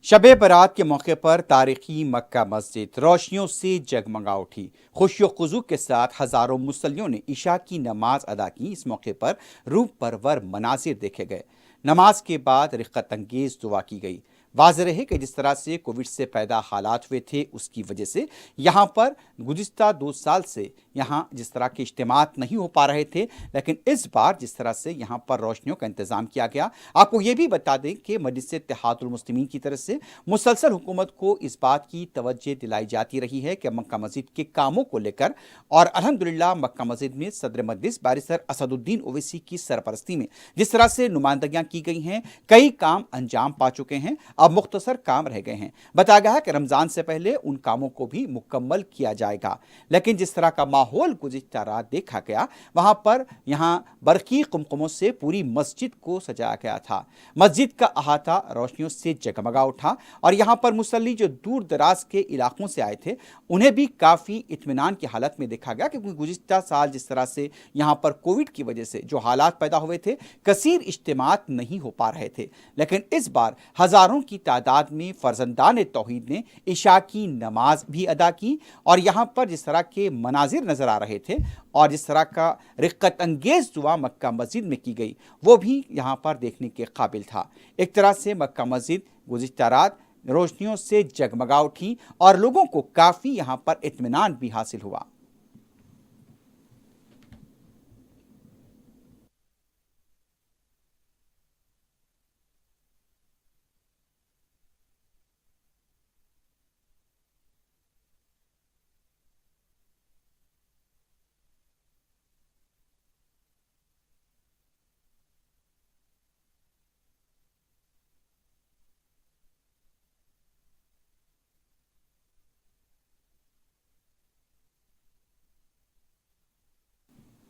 शबे बारात के मौके पर तारीखी मक्का मस्जिद रोशनियों से जगमगा उठी। खुशियों खुजू के साथ हजारों मुसल्लियों ने इशा की नमाज अदा की। इस मौके पर रूह परवर मनाजिर देखे गए। नमाज के बाद रिक्कत अंगेज दुआ की गई। वाज़ेह रहे कि जिस तरह से कोविड से पैदा हालात हुए थे उसकी वजह से यहाँ पर गुज़िश्ता 2 साल से यहाँ जिस तरह के इज्तिमात नहीं हो पा रहे थे, लेकिन इस बार जिस तरह से यहाँ पर रोशनियों का इंतज़ाम किया गया। आपको ये भी बता दें कि मजलिस इत्तेहादुल मुस्लिमीन की तरफ से मुसलसल हुकूमत को इस बात की तवज्जो दिलाई जाती रही है कि मक्का मस्जिद के कामों को लेकर, और अल्हम्दुलिल्लाह मक्का मस्जिद में सदर मजलिस बारिस्टर असदुद्दीन ओवैसी की सरपरस्ती में जिस तरह से नुमाइंदगियाँ की गई हैं, कई काम अंजाम पा चुके हैं। अब मुख्तसर काम रह गए हैं। बताया गया है कि रमज़ान से पहले उन कामों को भी मुकम्मल किया जाएगा। लेकिन जिस तरह का माहौल गुज़िश्ता रात देखा गया, वहाँ पर यहाँ बरक़ी कुमकुमों से पूरी मस्जिद को सजाया गया था। मस्जिद का अहाता रोशनियों से जगमगा उठा और यहाँ पर मुसल्ली जो दूर दराज के इलाकों से आए थे उन्हें भी काफ़ी इत्मीनान की हालत में देखा गया, क्योंकि गुज़िश्ता साल जिस तरह से यहाँ पर कोविड की वजह से जो हालात पैदा हुए थे, कसीर इज्तिमात नहीं हो पा रहे थे। लेकिन इस बार हज़ारों की तादाद में फर्जंदान तौहीद ने इशा की नमाज भी अदा की और यहाँ पर जिस तरह के मनाजिर नज़र आ रहे थे और जिस तरह का रिक्कत अंगेज दुआ मक्का मस्जिद में की गई, वो भी यहाँ पर देखने के काबिल था। एक तरह से मक्का मस्जिद गुज़िश्ता रात रोशनियों से जगमगा उठी और लोगों को काफ़ी यहाँ पर इत्मीनान भी हासिल हुआ।